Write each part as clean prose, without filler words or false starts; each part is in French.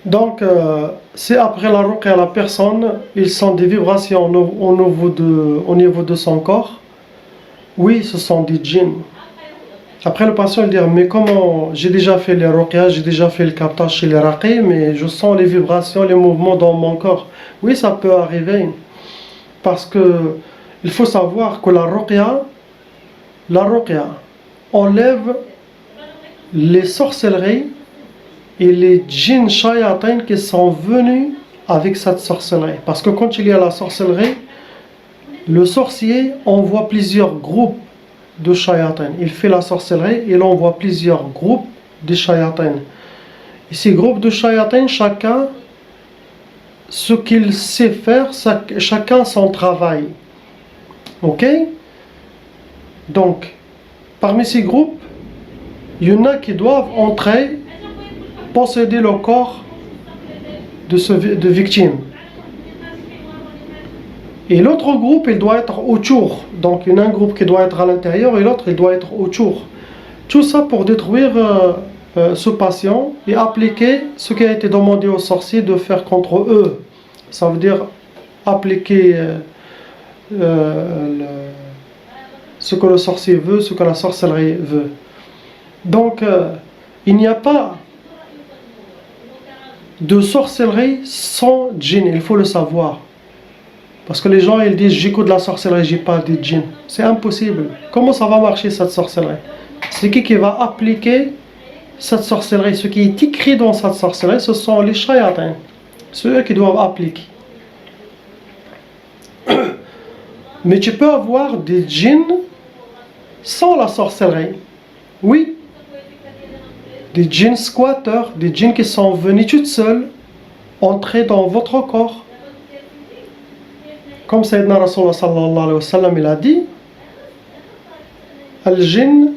Donc, c'est après la ruqya, la personne, il sent des vibrations au niveau de son corps. Oui, ce sont des djinns. Après, le patient il dit, mais comment, j'ai déjà fait les ruqya, j'ai déjà fait le captage chez les raqis, mais je sens les vibrations, les mouvements dans mon corps. Oui, ça peut arriver. Parce que il faut savoir que la ruqya enlève les sorcelleries et les djinns shayatin qui sont venus avec cette sorcellerie. Parce que quand il y a la sorcellerie, le sorcier envoie plusieurs groupes de shayatin. Il fait la sorcellerie, il envoie plusieurs groupes de shayatin. Et ces groupes de shayatin, chacun ce qu'il sait faire, chacun son travail. Ok? Donc, parmi ces groupes, il y en a qui doivent entrer, posséder le corps de victime. Et l'autre groupe, il doit être autour. Donc, il y en a un groupe qui doit être à l'intérieur et l'autre, il doit être autour. Tout ça pour détruire ce patient et appliquer ce qui a été demandé aux sorciers de faire contre eux. Ça veut dire appliquer ce que le sorcier veut, ce que la sorcellerie veut. Donc, il n'y a pas de sorcellerie sans djinn, il faut le savoir. Parce que les gens ils disent j'écoute la sorcellerie, j'ai pas de djinn. C'est impossible. Comment ça va marcher cette sorcellerie? C'est qui va appliquer cette sorcellerie? Ce qui est écrit dans cette sorcellerie, ce sont les shayatins. Ceux qui doivent appliquer. Mais tu peux avoir des djinns sans la sorcellerie. Oui. Des djinns squatteurs, des djinns qui sont venus toutes seules, entrer dans votre corps. Comme Sayyidina Rasulullah sallallahu alayhi wa sallam, il a dit, Al-jinn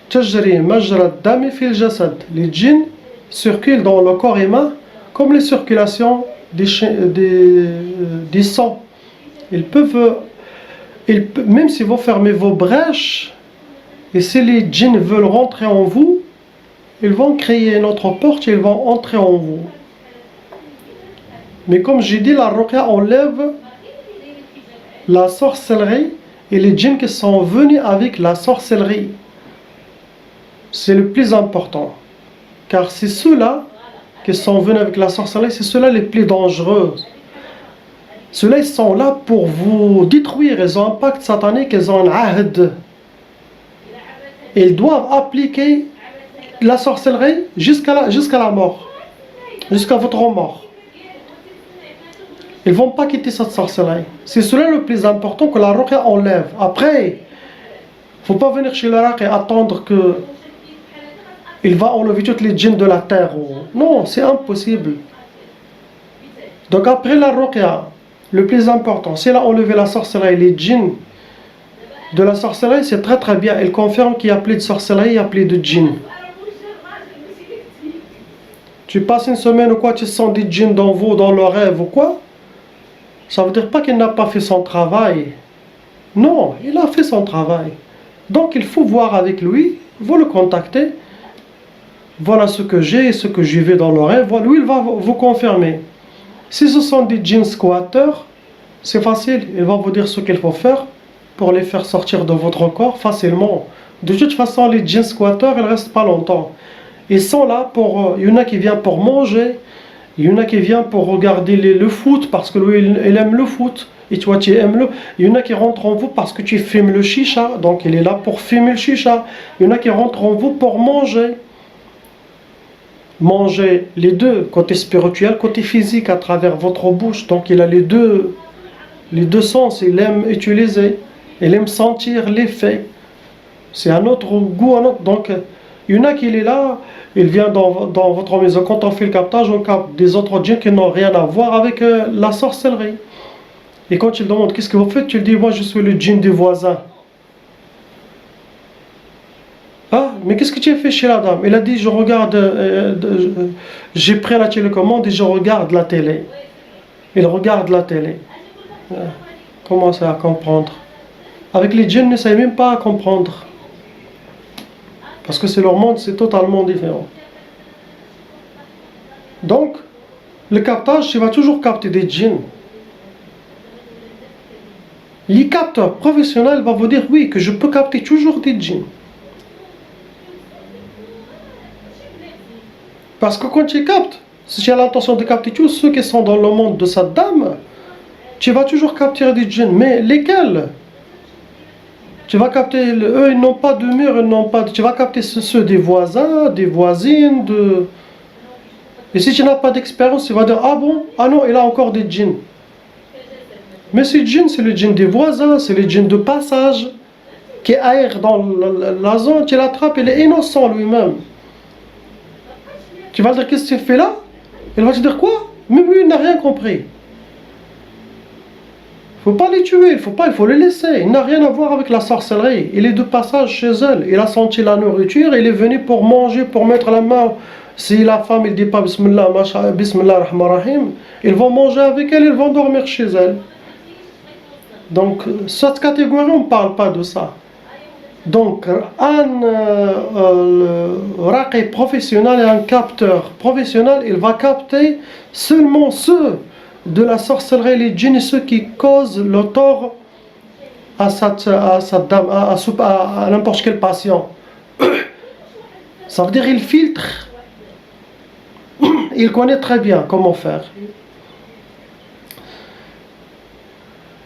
tajri majra dami fil jasad. Les djinns circulent dans le corps humain comme les circulations des sangs. Ils peuvent, même si vous fermez vos brèches, et si les djinns veulent rentrer en vous, ils vont créer une autre porte et ils vont entrer en vous. Mais comme j'ai dit, la ruqya enlève la sorcellerie et les djinns qui sont venus avec la sorcellerie. C'est le plus important. Car c'est ceux-là qui sont venus avec la sorcellerie, c'est ceux-là les plus dangereux. Ceux-là, ils sont là pour vous détruire. Ils ont un pacte satanique, ils ont un ahd. Ils doivent appliquer la sorcellerie jusqu'à la mort. Jusqu'à votre mort. Ils ne vont pas quitter cette sorcellerie. C'est cela le plus important que la ruqya enlève. Après, il ne faut pas venir chez le raqi et attendre que il va enlever toutes les djinns de la terre. Non, c'est impossible. Donc après la ruqya, le plus important, c'est là enlever la sorcellerie, les djinns de la sorcellerie, c'est très très bien. Il confirme qu'il n'y a plus de sorcellerie, il n'y a plus de djinns. Tu passes une semaine ou quoi, tu sens des djinns dans le rêve ou quoi? Ça ne veut dire pas qu'il n'a pas fait son travail. Non, il a fait son travail. Donc il faut voir avec lui, vous le contactez. Voilà ce que j'ai, ce que j'y vais dans le rêve. Lui, il va vous confirmer. Si ce sont des djinns squatteurs, c'est facile. Il va vous dire ce qu'il faut faire pour les faire sortir de votre corps facilement. De toute façon, les djinns squatteurs, ils ne restent pas longtemps. Ils sont là pour... Il y en a qui viennent pour manger. Il y en a qui viennent pour regarder le foot parce que lui, il aime le foot. Et toi, tu aimes le... Il y en a qui rentrent en vous parce que tu fumes le chicha. Donc, il est là pour fumer le chicha. Il y en a qui rentrent en vous pour manger. Manger les deux, côté spirituel, côté physique, à travers votre bouche. Donc, il a les deux sens. Il aime utiliser. Il aime sentir l'effet. C'est un autre goût. Donc, il y en a qui est là... Il vient dans votre maison. Quand on fait le captage, on capte des autres djinns qui n'ont rien à voir avec la sorcellerie. Et quand il demande qu'est-ce que vous faites, tu lui dis moi je suis le djinn du voisin. Ah, mais qu'est-ce que tu as fait chez la dame? Il a dit je regarde, j'ai pris la télécommande et je regarde la télé. Il regarde la télé. Commence à comprendre. Avec les djinns, ne savent même pas à comprendre. Parce que c'est leur monde, c'est totalement différent. Donc, le captage, tu vas toujours capter des djinns. Les capteurs professionnels vont vous dire oui, que je peux capter toujours des djinns. Parce que quand tu captes, si tu as l'intention de capter tous ceux qui sont dans le monde de cette dame, tu vas toujours capter des djinns. Mais lesquels? Tu vas capter, eux, ils n'ont pas de mur, ils n'ont pas de, tu vas capter ceux des voisins, des voisines, de... Et si tu n'as pas d'expérience, tu vas dire, ah bon, ah non, il a encore des djinns. Mais ces djinns, c'est le djinn des voisins, c'est le djinn de passage, qui erre dans la zone, tu l'attrapes, il est innocent lui-même. Tu vas dire, qu'est-ce que tu fais là? Il va te dire quoi? Mais lui, il n'a rien compris. Il ne faut pas les tuer, il faut les laisser. Il n'a rien à voir avec la sorcellerie. Il est de passage chez elle. Il a senti la nourriture, il est venu pour manger, pour mettre la main. Si la femme ne dit pas Bismillah, Bismillah Rahman Rahim, ils vont manger avec elle, ils vont dormir chez elle. Donc, cette catégorie, on ne parle pas de ça. Donc, un raqi professionnel et un capteur professionnel, il va capter seulement ceux de la sorcellerie, les djinns, et ceux qui causent le tort à cette dame, à n'importe quel patient. Ça veut dire qu'il filtre, il connaît très bien comment faire.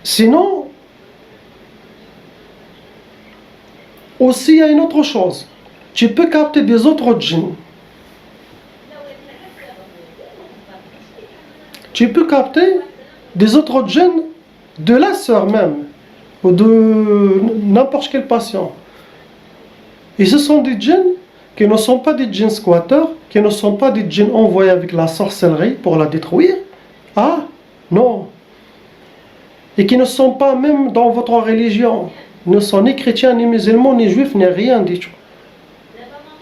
Sinon, aussi il y a une autre chose. Tu peux capter des autres djinns. Tu peux capter des autres djinns de la sœur même, ou de n'importe quel patient. Et ce sont des djinns qui ne sont pas des djinns squatteurs, qui ne sont pas des djinns envoyés avec la sorcellerie pour la détruire. Ah, non. Et qui ne sont pas même dans votre religion. Ils ne sont ni chrétiens, ni musulmans, ni juifs, ni rien du tout.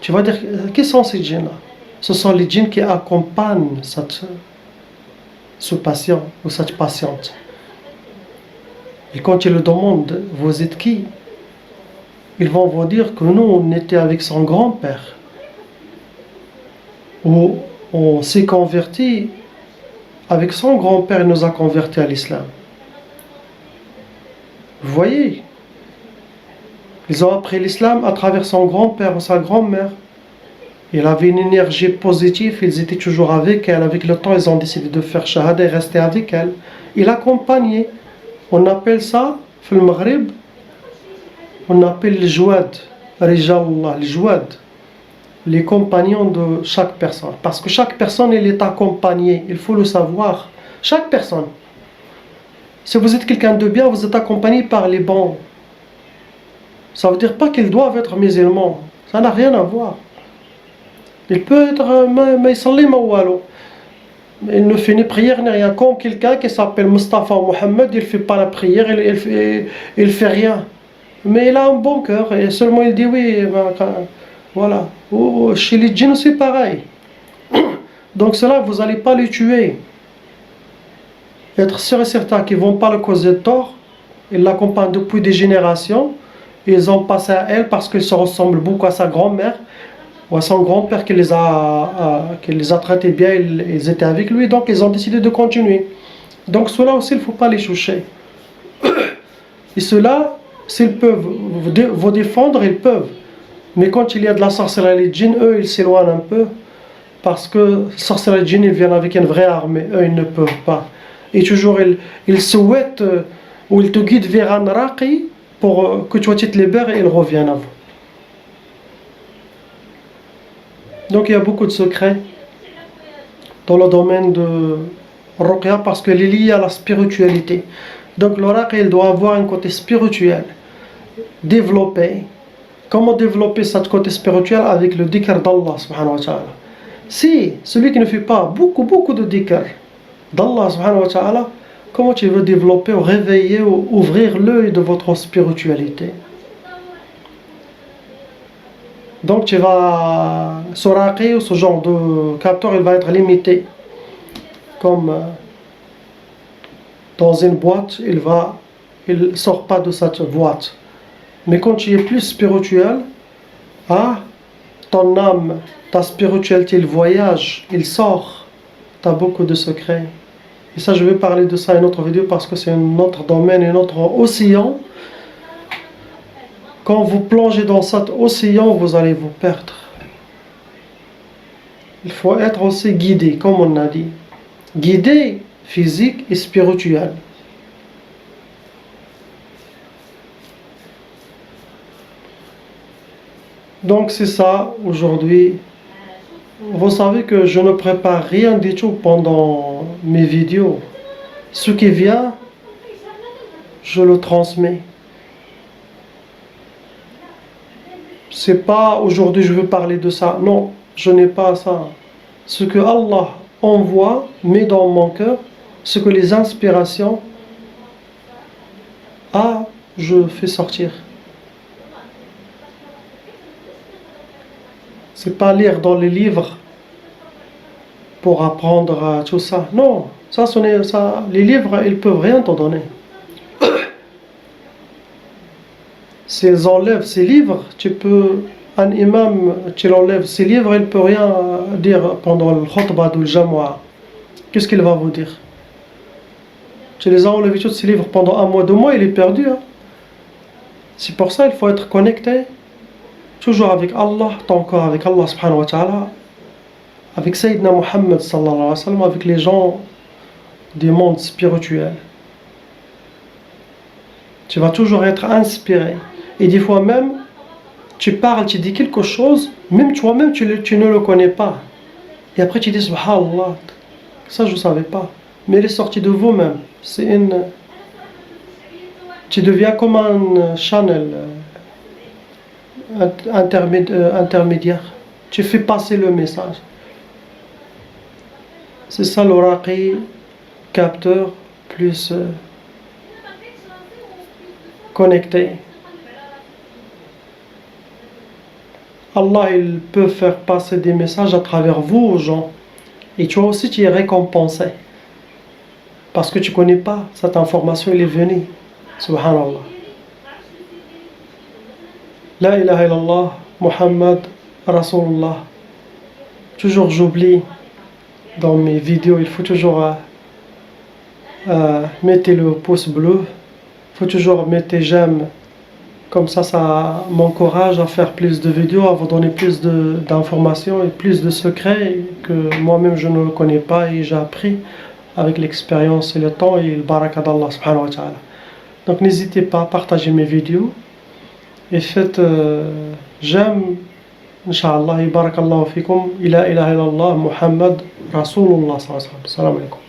Tu vas dire, qui sont ces djinns-là? Ce sont les djinns qui accompagnent ce patient ou cette patiente. Et quand tu leur demandes, vous êtes qui? Ils vont vous dire que nous, on était avec son grand-père. Ou on s'est converti avec son grand-père, il nous a convertis à l'islam. Vous voyez? Ils ont appris l'islam à travers son grand-père ou sa grand-mère. Il avait une énergie positive, ils étaient toujours avec elle. Avec le temps, ils ont décidé de faire shahada et rester avec elle. Il accompagnait. On appelle ça, dans le Maghreb, on appelle les jouad, Rijalullah, les jouad, les compagnons de chaque personne. Parce que chaque personne, elle est accompagnée, il faut le savoir. Chaque personne. Si vous êtes quelqu'un de bien, vous êtes accompagné par les bons. Ça ne veut dire pas qu'ils doivent être musulmans. Ça n'a rien à voir. Il peut être il ne fait ni prière ni rien. Comme quelqu'un qui s'appelle Mustafa Mohammed, il ne fait pas la prière, il fait rien. Mais il a un bon cœur et seulement il dit oui. Voilà. Chez les djinns, c'est pareil. Donc cela, vous n'allez pas les tuer. Être sûr et certain qu'ils ne vont pas le causer de tort. Ils l'accompagnent depuis des générations. Ils ont passé à elle parce qu'ils se ressemblent beaucoup à sa grand-mère ou à son grand-père qui les a traités bien, ils étaient avec lui, donc ils ont décidé de continuer. Donc cela aussi, il ne faut pas les toucher. Et cela, s'ils peuvent vous défendre, ils peuvent. Mais quand il y a de la sorcellerie, les djinns, eux, ils s'éloignent un peu. Parce que sorcellerie et djinns, ils viennent avec une vraie armée. Eux, ils ne peuvent pas. Et toujours, ils souhaitent, ou ils te guident vers un raqi, pour que toi tu te libères et ils reviennent à vous. Donc il y a beaucoup de secrets dans le domaine de Ruqya parce qu'elle est liée à la spiritualité. Donc le Ruqya, il doit avoir un côté spirituel développé. Comment développer ce côté spirituel? Avec le dhikr d'Allah subhanahu wa ta'ala. Si celui qui ne fait pas beaucoup de dhikr d'Allah subhanahu wa ta'ala, comment tu veux développer ou réveiller ou ouvrir l'œil de votre spiritualité? Donc tu vas, ce raqi ou ce genre de capteur, il va être limité. Comme dans une boîte, il ne sort pas de cette boîte. Mais quand tu es plus spirituel, ton âme, ta spiritualité, il voyage, il sort tu as beaucoup de secrets. Et ça, je vais parler de ça dans une autre vidéo parce que c'est un autre domaine, un autre océan. Quand vous plongez dans cet océan, vous allez vous perdre. Il faut être aussi guidé, comme on a dit. Guidé, physique et spirituel. Donc c'est ça, aujourd'hui. Vous savez que je ne prépare rien du tout pendant mes vidéos. Ce qui vient, je le transmets. C'est pas aujourd'hui je veux parler de ça. Non, je n'ai pas ça. Ce que Allah envoie, met dans mon cœur, ce que les inspirations, je fais sortir. C'est pas lire dans les livres pour apprendre tout ça. Non, ça, les livres, ils peuvent rien te donner. S'ils enlèvent ces livres, un imam, tu l'enlèves ces livres, il ne peut rien dire pendant le khutbah ou le jamwa. Qu'est-ce qu'il va vous dire? Tu les as enlevés tous ces livres pendant 1 mois, 2 mois, il est perdu. Hein? C'est pour ça qu'il faut être connecté, toujours avec Allah, ton corps avec Allah subhanahu wa ta'ala, avec Sayyidina Muhammad sallallahu alayhi wa sallam, avec les gens du monde spirituel. Tu vas toujours être inspiré. Et des fois même, tu parles, tu dis quelque chose, même toi-même tu ne le connais pas. Et après tu dis subhanallah, ça je ne savais pas. Mais il est sorti de vous-même. Tu deviens comme un channel intermédiaire. Tu fais passer le message. C'est ça l'oraqi, capteur, plus connecté. Allah, il peut faire passer des messages à travers vous aux gens. Et toi aussi, tu es récompensé. Parce que tu ne connais pas cette information, elle est venue. Subhanallah. La ilaha illallah, Muhammad, Rasulullah. Toujours j'oublie dans mes vidéos, il faut toujours mettre le pouce bleu. Il faut toujours mettre j'aime. Comme ça m'encourage à faire plus de vidéos, à vous donner plus d'informations et plus de secrets que moi-même je ne connais pas et j'ai appris avec l'expérience et le temps et le baraka d'Allah subhanahu wa ta'ala. Donc n'hésitez pas à partager mes vidéos et faites j'aime, Inch'Allah, et barakallahu fikum, ila ilaha illallah, Muhammad, Rasulullah sallallahu alayhi wa sallam. Salam alaikum.